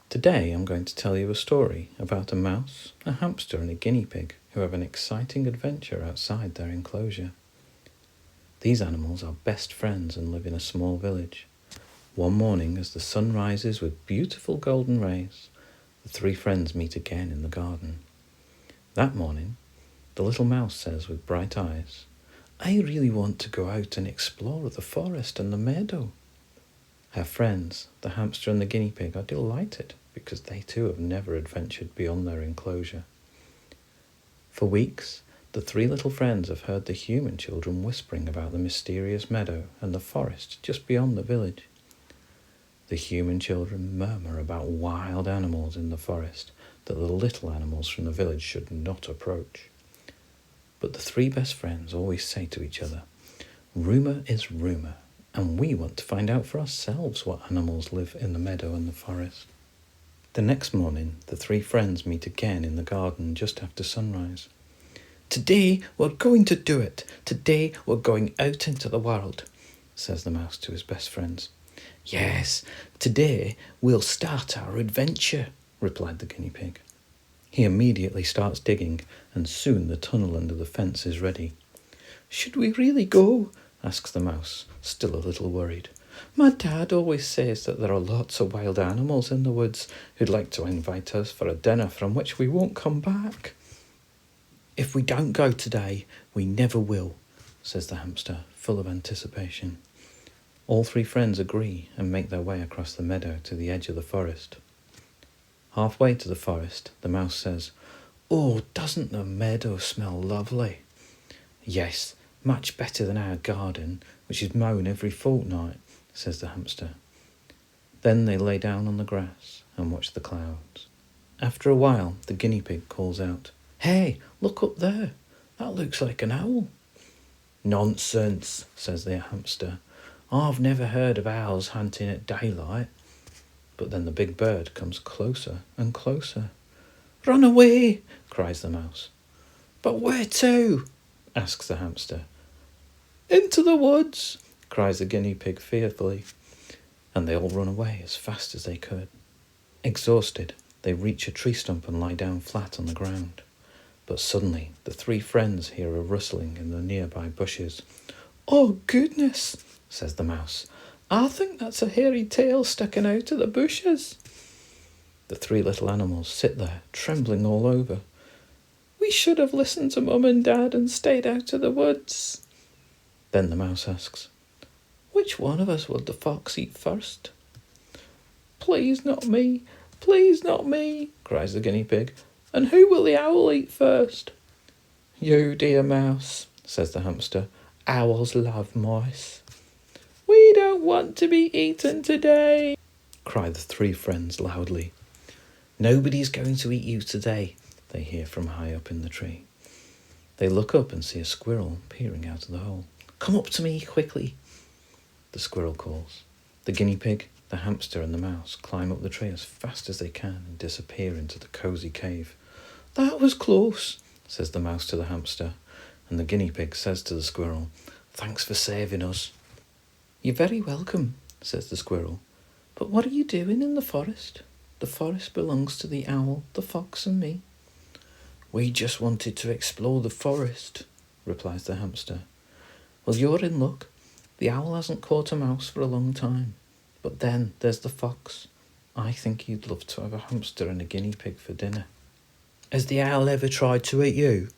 Today I'm going to tell you a story about a mouse, a hamster and a guinea pig who have an exciting adventure outside their enclosure. These animals are best friends and live in a small village. One morning, as the sun rises with beautiful golden rays, the three friends meet again in the garden. That morning, the little mouse says with bright eyes, "I really want to go out and explore the forest and the meadow." Her friends, the hamster and the guinea pig, are delighted because they too have never adventured beyond their enclosure. For weeks, the three little friends have heard the human children whispering about the mysterious meadow and the forest just beyond the village. The human children murmur about wild animals in the forest that the little animals from the village should not approach. But the three best friends always say to each other, "Rumour is rumour, and we want to find out for ourselves what animals live in the meadow and the forest." The next morning, the three friends meet again in the garden just after sunrise. "Today we're going to do it. Today we're going out into the world," says the mouse to his best friends. "Yes, today we'll start our adventure," replied the guinea pig. He immediately starts digging, and soon the tunnel under the fence is ready. "Should we really go?" asks the mouse, still a little worried. "My dad always says that there are lots of wild animals in the woods who'd like to invite us for a dinner from which we won't come back." "If we don't go today, we never will," says the hamster, full of anticipation. All three friends agree and make their way across the meadow to the edge of the forest. Halfway to the forest, the mouse says, "Oh, doesn't the meadow smell lovely?" "Yes, much better than our garden, which is mown every fortnight," says the hamster. Then they lay down on the grass and watch the clouds. After a while, the guinea pig calls out, "Hey, look up there. That looks like an owl." "Nonsense," says the hamster. "I've never heard of owls hunting at daylight." But then the big bird comes closer and closer. "Run away!" cries the mouse. "But where to?" asks the hamster. "Into the woods!" cries the guinea pig fearfully. And they all run away as fast as they could. Exhausted, they reach a tree stump and lie down flat on the ground. But suddenly, the three friends hear a rustling in the nearby bushes. "Oh, goodness!" says the mouse. "I think that's a hairy tail sticking out of the bushes." The three little animals sit there, trembling all over. "We should have listened to Mum and Dad and stayed out of the woods." Then the mouse asks, "Which one of us will the fox eat first?" "Please not me, please not me," cries the guinea pig. "And who will the owl eat first?" "You, dear mouse," says the hamster. "Owls love mice." "We don't want to be eaten today," cry the three friends loudly. "Nobody's going to eat you today," they hear from high up in the tree. They look up and see a squirrel peering out of the hole. "Come up to me, quickly," the squirrel calls. The guinea pig, the hamster and the mouse climb up the tree as fast as they can and disappear into the cosy cave. "That was close," says the mouse to the hamster, and the guinea pig says to the squirrel, "Thanks for saving us." "You're very welcome," says the squirrel. "But what are you doing in the forest? The forest belongs to the owl, the fox and me." "We just wanted to explore the forest," replies the hamster. "Well, you're in luck. The owl hasn't caught a mouse for a long time. But then there's the fox. I think he'd love to have a hamster and a guinea pig for dinner." "Has the owl ever tried to eat you?"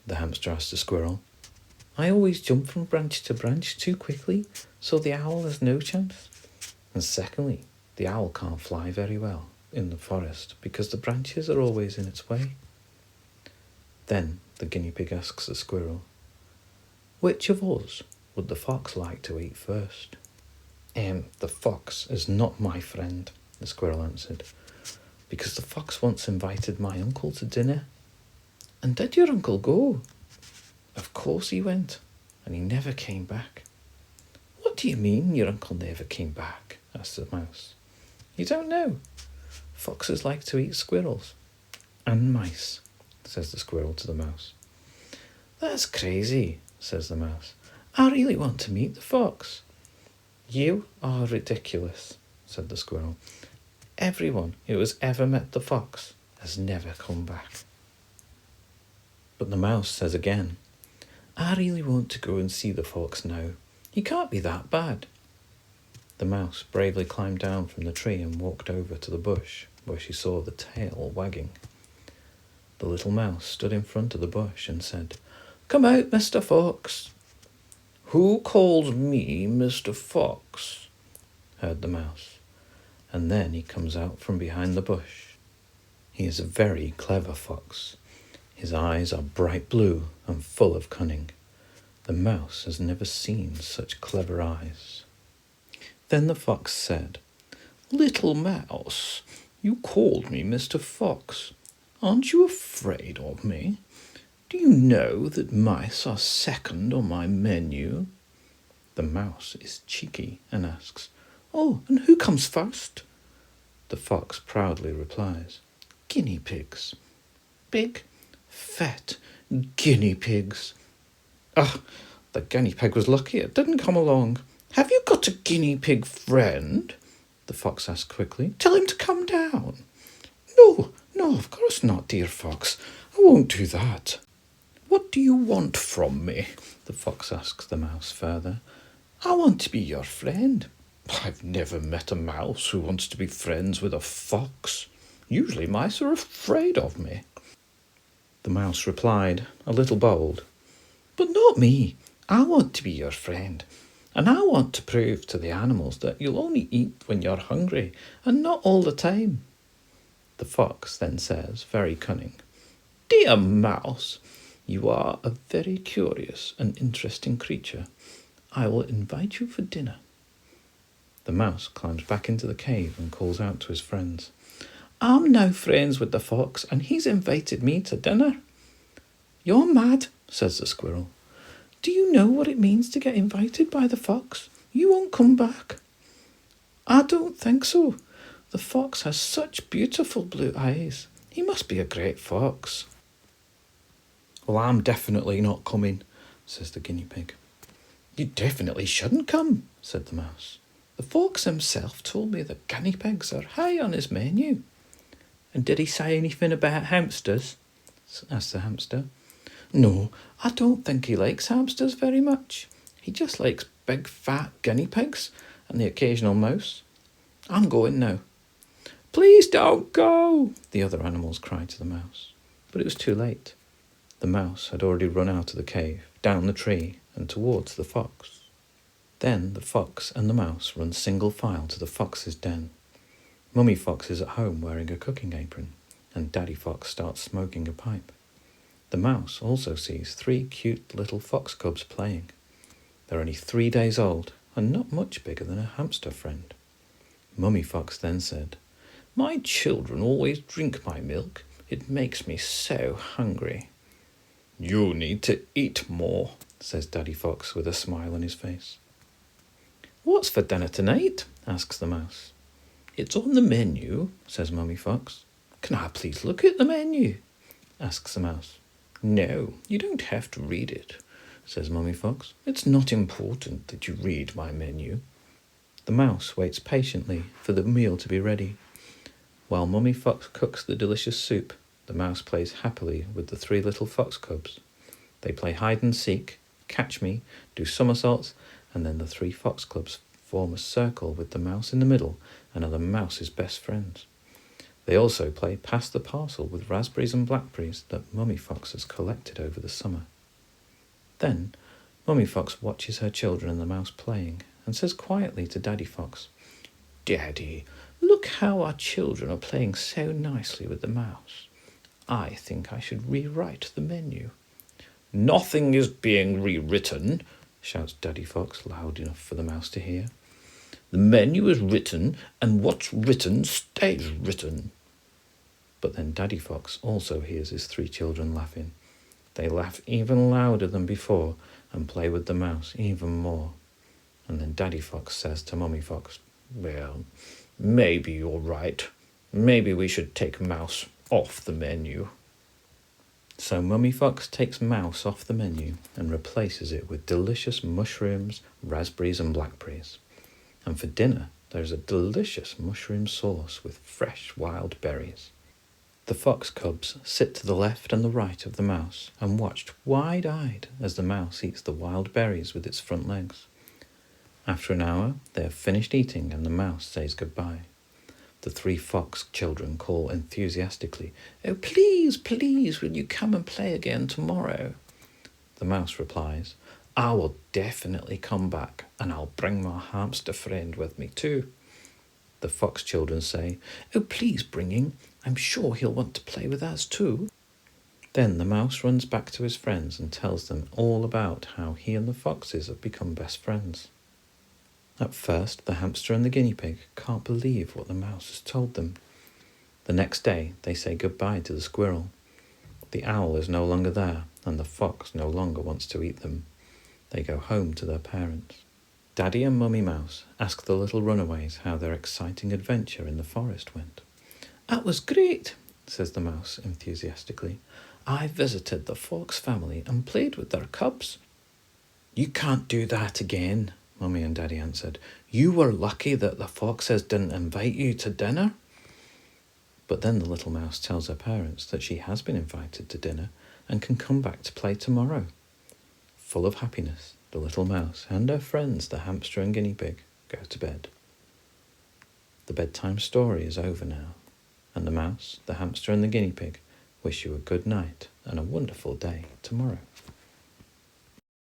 the hamster asked the squirrel. "I always jump from branch to branch too quickly, so the owl has no chance. And secondly, the owl can't fly very well in the forest because the branches are always in its way." Then the guinea pig asks the squirrel, "Which of us would the fox like to eat first?" The fox is not my friend," the squirrel answered, "because the fox once invited my uncle to dinner." "And did your uncle go?" "Of course he went, and he never came back." "What do you mean, your uncle never came back?" asked the mouse. "You don't know? Foxes like to eat squirrels." "And mice," says the squirrel to the mouse. "That's crazy," says the mouse. "I really want to meet the fox." "You are ridiculous," said the squirrel. everyone who has ever met the fox has never come back. But the mouse says again, I really want to go and see the fox now. He can't be that bad. The mouse bravely climbed down from the tree and walked over to the bush where she saw the tail wagging. The little mouse stood in front of the bush and said, Come out, Mr. Fox. Who calls me Mr. Fox? Heard the mouse, and then he comes out from behind the bush. He is a very clever fox. His eyes are bright blue and full of cunning. The mouse has never seen such clever eyes. Then the fox said, Little mouse, you called me Mr. Fox. Aren't you afraid of me? Do you know that mice are second on my menu? The mouse is cheeky and asks, Oh, and who comes first? The fox proudly replies, Guinea pigs. Big, fat guinea pigs. Ah, the guinea pig was lucky it didn't come along. Have you got a guinea pig friend? The fox asked quickly. Tell him to come down. No, of course not, dear fox. I won't do that. What do you want from me? The fox asks the mouse further. I want to be your friend. I've never met a mouse who wants to be friends with a fox. Usually mice are afraid of me. The mouse replied, a little bold, But not me. I want to be your friend. And I want to prove to the animals that you'll only eat when you're hungry and not all the time. The fox then says, very cunning, Dear mouse, you are a very curious and interesting creature. I will invite you for dinner. The mouse climbs back into the cave and calls out to his friends, I'm now friends with the fox and he's invited me to dinner. You're mad, says the squirrel. Do you know what it means to get invited by the fox? You won't come back. I don't think so. The fox has such beautiful blue eyes. He must be a great fox. Well, I'm definitely not coming, says the guinea pig. You definitely shouldn't come, said the mouse. The fox himself told me that guinea pigs are high on his menu. And did he say anything about hamsters? Asked the hamster. No, I don't think he likes hamsters very much. He just likes big fat guinea pigs and the occasional mouse. I'm going now. Please don't go, the other animals cried to the mouse. But it was too late. The mouse had already run out of the cave, down the tree, and towards the fox. Then the fox and the mouse run single file to the fox's den. Mummy Fox is at home wearing a cooking apron, and Daddy Fox starts smoking a pipe. The mouse also sees 3 cute little fox cubs playing. They're only 3 days old and not much bigger than a hamster friend. Mummy Fox then said, My children always drink my milk. It makes me so hungry. You need to eat more, says Daddy Fox with a smile on his face. What's for dinner tonight? Asks the mouse. It's on the menu, says Mummy Fox. Can I please look at the menu? Asks the mouse. No, you don't have to read it, says Mummy Fox. It's not important that you read my menu. The mouse waits patiently for the meal to be ready. While Mummy Fox cooks the delicious soup, the mouse plays happily with the 3 little fox cubs. They play hide and seek, catch me, do somersaults, and then the 3 fox cubs form a circle with the mouse in the middle and are the mouse's best friends. They also play pass the parcel with raspberries and blackberries that Mummy Fox has collected over the summer. Then Mummy Fox watches her children and the mouse playing and says quietly to Daddy Fox, Daddy, look how our children are playing so nicely with the mouse. I think I should rewrite the menu. Nothing is being rewritten, shouts Daddy Fox loud enough for the mouse to hear. The menu is written, and what's written stays written. But then Daddy Fox also hears his 3 children laughing. They laugh even louder than before and play with the mouse even more. And then Daddy Fox says to Mummy Fox, Well, maybe you're right. Maybe we should take mouse off the menu. So Mummy Fox takes mouse off the menu and replaces it with delicious mushrooms, raspberries and blackberries. And for dinner, there's a delicious mushroom sauce with fresh wild berries. The fox cubs sit to the left and the right of the mouse and watched wide-eyed as the mouse eats the wild berries with its front legs. After an hour, they have finished eating and the mouse says goodbye. The three fox children call enthusiastically, "Oh, please, please, will you come and play again tomorrow?" The mouse replies, "I will definitely come back, and I'll bring my hamster friend with me too." The fox children say, "Oh, please bring him. I'm sure he'll want to play with us too." Then the mouse runs back to his friends and tells them all about how he and the foxes have become best friends. At first, the hamster and the guinea pig can't believe what the mouse has told them. The next day, they say goodbye to the squirrel. The owl is no longer there, and the fox no longer wants to eat them. They go home to their parents. Daddy and Mummy Mouse ask the little runaways how their exciting adventure in the forest went. "That was great," says the mouse enthusiastically. "I visited the fox family and played with their cubs." "You can't do that again," Mummy and Daddy answered. "You were lucky that the foxes didn't invite you to dinner." But then the little mouse tells her parents that she has been invited to dinner and can come back to play tomorrow. Full of happiness, the little mouse and her friends, the hamster and guinea pig, go to bed. The bedtime story is over now, and the mouse, the hamster and the guinea pig wish you a good night and a wonderful day tomorrow.